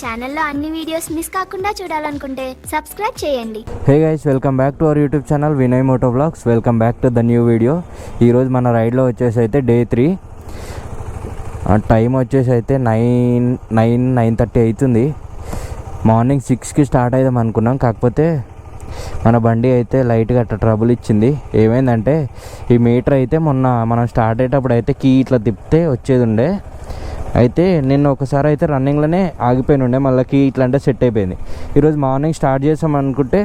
ఛానల్లో అన్ని videos miss కాకుండా చూడాలనుకుంటే సబ్స్క్రైబ్ చేయండి. Hey guys, welcome back to our YouTube channel Vinay moto vlogs. Welcome back to the new video. ఈరోజు మన రైడ్లో వచ్చేసి అయితే డే 3. టైం వచ్చేసి అయితే 9:30 అవుతుంది. మార్నింగ్ 6కి స్టార్ట్ అవుదాం అనుకున్నాం. కాకపోతే మన బండి అయితే లైట్గా అట్లా ట్రబుల్ ఇచ్చింది. ఏమైందంటే ఈ మీటర్ అయితే మొన్న మనం స్టార్ట్ అయ్యేటప్పుడు అయితే కీ ఇట్లా తిప్పితే వచ్చేది ఉండే. అయితే నిన్న ఒకసారి అయితే రన్నింగ్లోనే ఆగిపోయి ఉండే, మళ్ళీ కీ ఇట్లా అంటే సెట్ అయిపోయింది. ఈరోజు మార్నింగ్ స్టార్ట్ చేసాం అనుకుంటే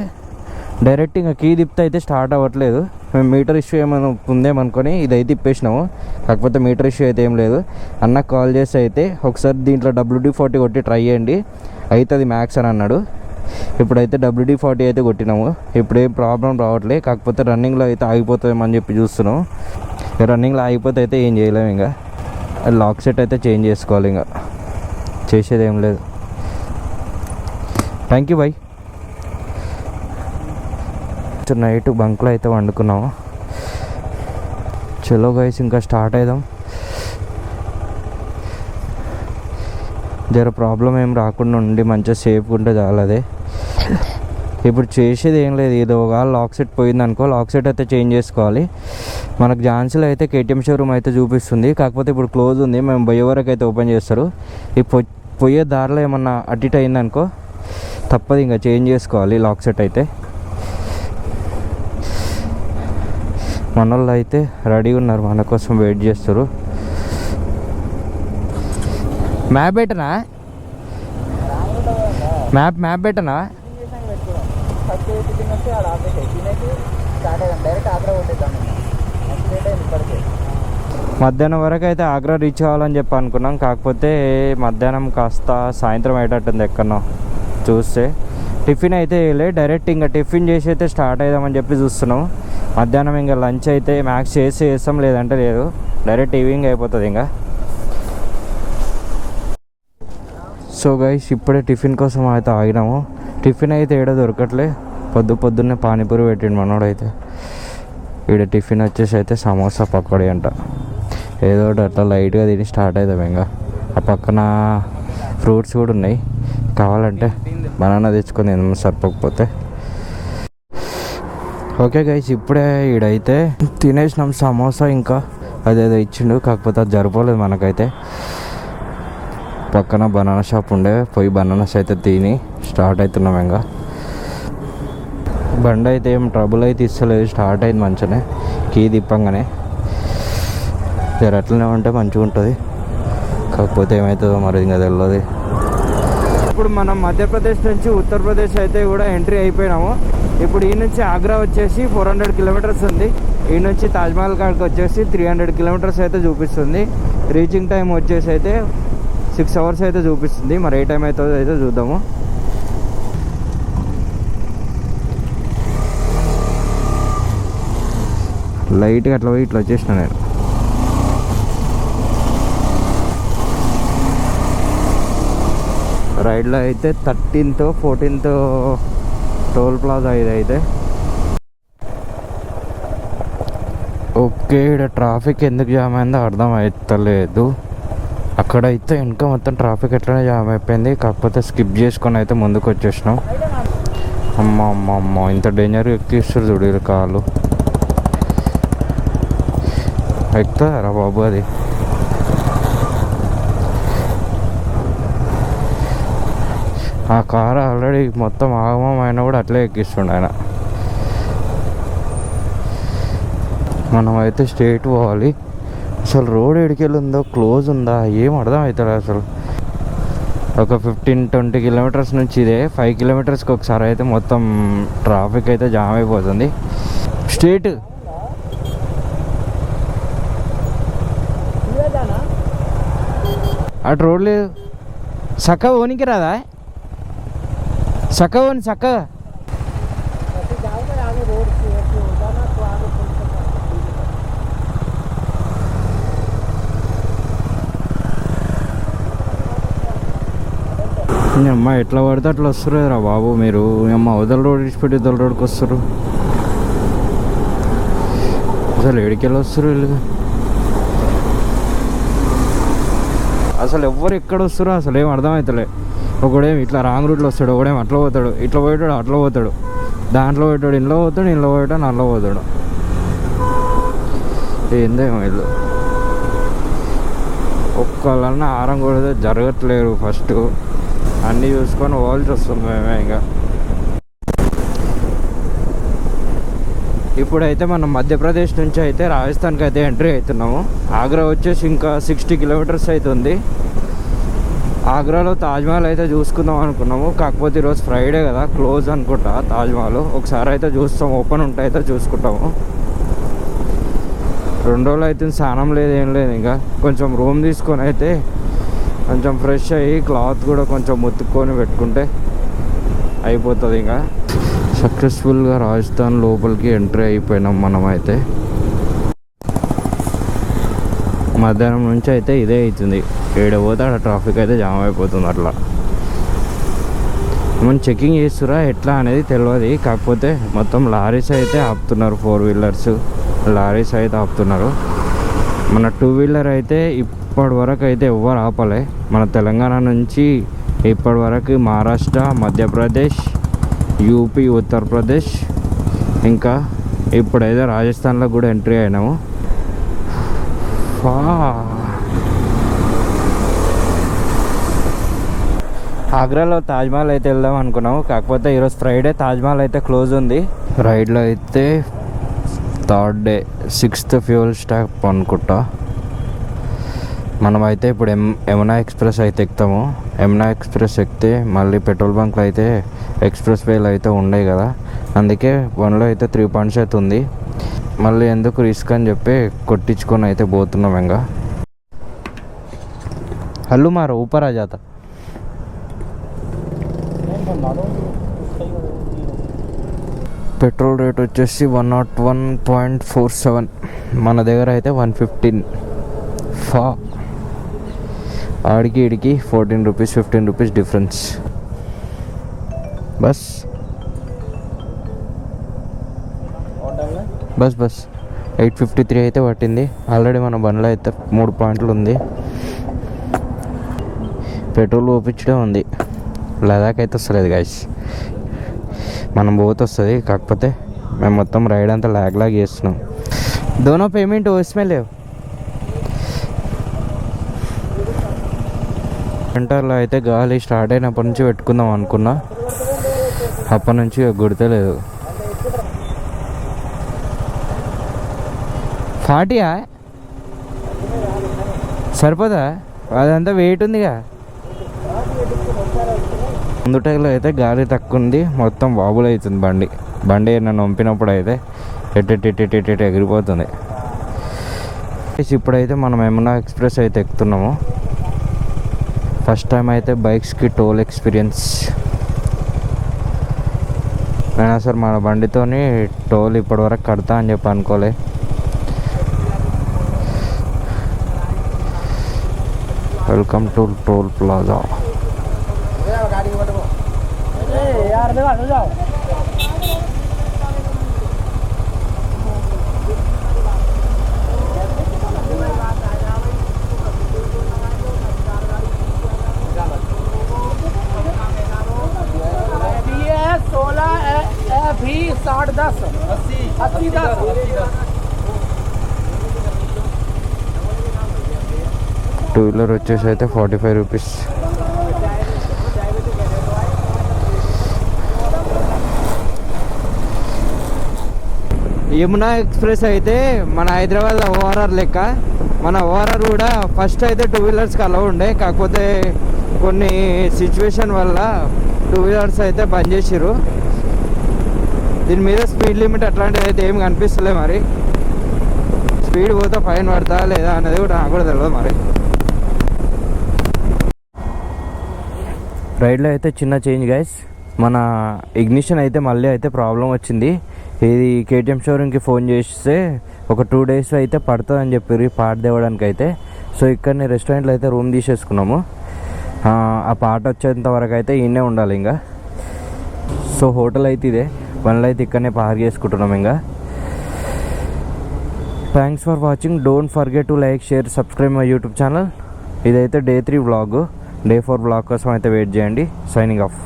డైరెక్ట్ ఇంకా కీ తిప్పితే అయితే స్టార్ట్ అవ్వట్లేదు. మేము మీటర్ ఇష్యూ ఏమైనా ఉందేమనుకొని ఇదైతే తిప్పేసినాము. కాకపోతే మీటర్ ఇష్యూ అయితే ఏం లేదు. అన్నకు కాల్ చేసి అయితే ఒకసారి దీంట్లో WD-40 కొట్టి ట్రై చేయండి, అవుతుంది మ్యాక్స్ అని అన్నాడు. ఇప్పుడైతే WD-40 అయితే కొట్టినాము. ఇప్పుడు ఏం ప్రాబ్లం రావట్లేదు. కాకపోతే రన్నింగ్లో అయితే ఆగిపోతామని చెప్పి చూస్తున్నాం. రన్నింగ్లో ఆగిపోతే అయితే ఏం చేయలేము. ఇంకా లాక్ సెట్ అయితే చేంజ్ చేసుకోవాలి. ఇంకా చేసేది ఏం లేదు. Thank you by. నైట్ బంక్లో అయితే వండుకున్నాము. చలో గైస్, ఇంకా స్టార్ట్ అవుదాం. జర ప్రాబ్లం ఏం రాకుండా ఉండి మంచిగా సేఫ్గా ఉంటే చాలు. అదే ఇప్పుడు చేసేది ఏం లేదు. ఏదో ఒక లాక్ సెట్ పోయింది అనుకో, లాక్ సెట్ అయితే చేంజ్ చేసుకోవాలి. మనకు ఝాన్సీలో అయితే KTM షోరూమ్ అయితే చూపిస్తుంది. కాకపోతే ఇప్పుడు క్లోజ్ ఉంది. మేము పోయే వరకు అయితే ఓపెన్ చేస్తారు. ఈ పోయే దారిలో ఏమన్నా అటు ఇటు అయిందనుకో తప్పదు, ఇంకా చేంజ్ చేసుకోవాలి లాక్ సెట్ అయితే. మన వాళ్ళు అయితే రెడీ ఉన్నారు, మన కోసం వెయిట్ చేస్తారు. మ్యాప్ పెట్టనా? మ్యాప్ పెట్టనా? మధ్యాహ్నం వరకు అయితే ఆగ్రా రీచ్ అవ్వాలని చెప్పి అనుకున్నాం. కాకపోతే మధ్యాహ్నం కాస్త సాయంత్రం అయ్యేటట్టుంది ఎక్కడో చూస్తే. టిఫిన్ అయితే డైరెక్ట్ ఇంకా టిఫిన్ చేసి అయితే స్టార్ట్ అవుదామని చెప్పి చూస్తున్నాం. మధ్యాహ్నం ఇంకా లంచ్ అయితే మ్యాక్స్ చేస్తాం, లేదంటే లేదు. డైరెక్ట్ ఈవినింగ్ అయిపోతుంది ఇంకా. సో గైస్, ఇప్పుడే టిఫిన్ కోసం అయితే ఆగినాము. టిఫిన్ అయితే ఏడ దొరకట్లే. పొద్దున్నే పానీపూరి పెట్టిండు మనోడు. అయితే ఈడ టిఫిన్ వచ్చేసి అయితే సమోసా పకోడీ అంట. ఏదో ఒకటి అట్లా లైట్గా తిని స్టార్ట్ అవుతాం. ఇంకా ఆ పక్కన ఫ్రూట్స్ కూడా ఉన్నాయి, కావాలంటే బనానా తెచ్చుకొని సరిపోకపోతే. ఓకే గైస్, ఇప్పుడే ఈడైతే తినేసినాం సమోసా. ఇంకా అదేదో ఇచ్చిండు, కాకపోతే అది సరిపోలేదు మనకైతే. పక్కన బనానా షాప్ ఉండే, పోయి బనానాస్ అయితే తిని స్టార్ట్ అవుతున్నాం. ఇంకా బండి అయితే ఏం ట్రబుల్ అయితే ఇస్తలేదు, స్టార్ట్ అయింది మంచిగానే. కీ తిప్పంగానే జర అట్లనే ఉంటే మంచిగా ఉంటుంది. కాకపోతే ఏమవుతుందో మరి ఇంకా తెలియదు. ఇప్పుడు మనం మధ్యప్రదేశ్ నుంచి ఉత్తరప్రదేశ్ అయితే కూడా ఎంట్రీ అయిపోయినాము. ఇప్పుడు ఈ నుంచి ఆగ్రా వచ్చేసి 400 కిలోమీటర్స్ ఉంది. ఈ నుంచి తాజ్మహల్ కాడికి వచ్చేసి 300 కిలోమీటర్స్ అయితే చూపిస్తుంది. రీచింగ్ టైం వచ్చేసి అయితే 6 అవర్స్ అయితే చూపిస్తుంది. మరి ఏ టైం అవుతుందో అయితే చూద్దాము. లైట్గా అట్లా పోయి ఇట్లా వచ్చేసిన నేను. రైడ్లో అయితే 13th 14th టోల్ ప్లాజా ఇది అయితే. ఓకే, ఇక్కడ ట్రాఫిక్ ఎందుకు జామ్ అయిందో అర్థం అవుతలేదు. అక్కడైతే ఇంకా మొత్తం ట్రాఫిక్ ఎట్లనే జామ్ అయిపోయింది. కాకపోతే స్కిప్ చేసుకొని అయితే ముందుకు వచ్చేసినాం. అమ్మ ఇంత డేంజర్గా ఎక్కిస్తారు చూడు కాళ్ళు. ఎక్కుతారా బాబు అది? ఆ కారు ఆల్రెడీ మొత్తం ఆగమం అయినా కూడా అట్లే ఎక్కిస్తుండే ఆయన. మనం అయితే స్ట్రైట్ పోవాలి. అసలు రోడ్ ఎడికెళ్ళి ఉందో క్లోజ్ ఉందా ఏం అర్థం అవుతుంది అసలు. ఒక 15-20 కిలోమీటర్స్ నుంచి ఇదే 5 కిలోమీటర్స్కి ఒకసారి అయితే మొత్తం ట్రాఫిక్ అయితే జామ్ అయిపోతుంది. స్ట్రైట్ అటు రోడ్ లేదు. చక్కగా ఓనికి రాదా? చక్కగా ఓని చక్కగా. అమ్మ ఎట్లా పడితే అట్లా వస్తారు రా బాబు మీరు. అమ్మ వదల రోడ్ ఇచ్చిపెట్టి వదల రోడ్కి వస్తారు. అసలు ఎడికెళ్ళి వస్తారు వీళ్ళు? అసలు ఎవ్వరు ఎక్కడ వస్తారో అసలు ఏం అర్థమవుతలే. ఒకడేం ఇట్లా రాంగ్ రూట్లో వస్తాడు, ఒకడేం అట్లా పోతాడు, ఇట్లా పోయేటాడు అట్లా పోతాడు, దాంట్లో పోయేటాడు ఇంట్లో పోతాడు, ఇంట్లో పోయేటాడు నల్ల పోతాడు. ఏందేమో ఇల్లు ఒక్కళ్ళన్నా ఆరం కూడా జరగట్లేరు. ఫస్ట్ అన్నీ చూసుకొని పోవాల్సి వస్తుంది మేమే. ఇంకా ఇప్పుడైతే మనం మధ్యప్రదేశ్ నుంచి అయితే రాజస్థాన్కి అయితే ఎంట్రీ అవుతున్నాము. ఆగ్రా వచ్చేసి ఇంకా 60 కిలోమీటర్స్ అవుతుంది. ఆగ్రాలో తాజ్మహల్ అయితే చూసుకుందాం అనుకున్నాము, కాకపోతే ఈరోజు ఫ్రైడే కదా, క్లోజ్ అనుకుంటా తాజ్మహల్. ఒకసారి అయితే చూస్తాం, ఓపెన్ ఉంటే అయితే చూసుకుంటాము. 2 రోజులు అయితే స్నానం లేదు ఏం లేదు. ఇంకా కొంచెం రూమ్ తీసుకొని అయితే కొంచెం ఫ్రెష్ అయ్యి క్లాత్ కూడా కొంచెం ముత్తుకొని పెట్టుకుంటే అయిపోతుంది. ఇంకా సక్సెస్ఫుల్గా రాజస్థాన్ లోపలికి ఎంట్రీ అయిపోయినాం మనమైతే. మధ్యాహ్నం నుంచి అయితే ఇదే అవుతుంది, పోతే అక్కడ ట్రాఫిక్ అయితే జామ్ అయిపోతుంది. అట్లా మనం చెకింగ్ చేస్తురా ఎట్లా అనేది తెలియదు, కాకపోతే మొత్తం లారీస్ అయితే ఆపుతున్నారు, 4 వీలర్స్ లారీస్ అయితే ఆపుతున్నారు. మన 2 వీలర్ అయితే ఇప్పటి వరకు అయితే ఎవ్వరు ఆపలే. మన తెలంగాణ నుంచి ఇప్పటి వరకు మహారాష్ట్ర, మధ్యప్రదేశ్, యూపీ, ఉత్తరప్రదేశ్, ఇంకా ఇప్పుడైతే రాజస్థాన్లో కూడా ఎంట్రీ అయినాము. ఆగ్రాలో తాజ్మహల్ అయితే వెళ్దాం అనుకున్నాము, కాకపోతే ఈరోజు ఫ్రైడే, తాజ్మహల్ అయితే క్లోజ్ ఉంది. రైడ్లో అయితే 3rd day 6th fuel stop అనుకుంటా. మనమైతే ఇప్పుడు యమునా ఎక్స్ప్రెస్ అయితే ఎక్కుతాము. యమునా ఎక్స్ప్రెస్ ఎక్కితే మళ్ళీ పెట్రోల్ బంక్లో అయితే ఎక్స్ప్రెస్ వేలు అయితే ఉండవు కదా, అందుకే 1లో అయితే 3 పాయింట్స్ అయితే ఉంది. మళ్ళీ ఎందుకు రిస్క్ అని చెప్పి కొట్టించుకొని అయితే పోతున్నాం. ఇంకా హల్లు మారో ఊపర్ ఆ జాతా. పెట్రోల్ రేట్ వచ్చేసి 101.47, మన దగ్గర అయితే 115. ఆడికి ఇడికి 14 rupees 15 rupees difference. Bus bus bus 853 అయితే పట్టింది. ఆల్రెడీ మన బండ్లో అయితే 3 పాయింట్లు ఉంది. పెట్రోల్ ఓపించడే ఉంది. లదాఖ్ అయితే వస్తలేదు గైస్, మనం పోతే వస్తుంది, కాకపోతే మేము మొత్తం రైడ్ అంతా లాగ్ చేస్తున్నాం. దోనో పేమెంట్ उसमें లేవు. వింటర్లో అయితే గాలి స్టార్ట్ అయినప్పటి నుంచి పెట్టుకుందాం అనుకున్నా, అప్పటి నుంచి గుర్తులేదు. 40 సరిపోదా? అదంతా వెయిట్ ఉందిగా. ముందు టైర్లో అయితే గాలి తక్కువ ఉంది, మొత్తం వాబుల్ అవుతుంది బండి నన్ను పంపినప్పుడు అయితే ఎట్టెట్టెట్టెట్టెట్టు ఎగిరిపోతుంది. ఇప్పుడైతే మనం యమునా ఎక్స్ప్రెస్ అయితే ఎక్కుతున్నాము. ఫస్ట్ టైం అయితే బైక్స్కి టోల్ ఎక్స్పీరియన్స్. నేను అసలు మన బండితోని టోల్ ఇప్పటివరకు కడతా అని చెప్పి అనుకోలే. Welcome to toll plaza. Two wheeler వచ్చేసి అయితే 45 రూపీస్. యమునా ఎక్స్ప్రెస్ అయితే మన హైదరాబాద్ ఓఆర్ఆర్ లెక్క. మన ఓఆర్ఆర్ కూడా ఫస్ట్ అయితే 2 వీలర్స్కి అలౌ ఉండే, కాకపోతే కొన్ని సిచ్యువేషన్ వల్ల 2 వీలర్స్ అయితే బంద్ చేసిర్రు. దీని మీద స్పీడ్ లిమిట్ అట్లాంటిది అయితే ఏం కనిపిస్తలే. మరి స్పీడ్ పోతే ఫైన్ పడతా లేదా అనేది కూడా నాకు కూడా తెలియదు. మరి రైడ్లో అయితే చిన్న చేంజ్ గైస్, మన ఇగ్నిషన్ అయితే మళ్ళీ అయితే ప్రాబ్లం వచ్చింది. ఇది కేటీఎం షోరూమ్కి ఫోన్ చేస్తే ఒక 2 డేస్ అయితే పడుతుందని చెప్పారు ఈ పార్ట్ తేవడానికి అయితే. సో ఇక్కడనే రెస్టారెంట్లో అయితే రూమ్ తీసేసుకున్నాము. ఆ పార్ట్ వచ్చేంత వరకు అయితే ఈయనే ఉండాలి ఇంకా. సో హోటల్ అయితే ఇదే, బండ్లు అయితే ఇక్కడనే పార్క్ చేసుకుంటున్నాం. ఇంకా thanks for watching. Don't forget to like, share, subscribe my YouTube channel. ఇదైతే Day 3 వ్లాగ్. డే 4 బ్లాగ్ కోసం అయితే వెయిట్ చేయండి. Signing off.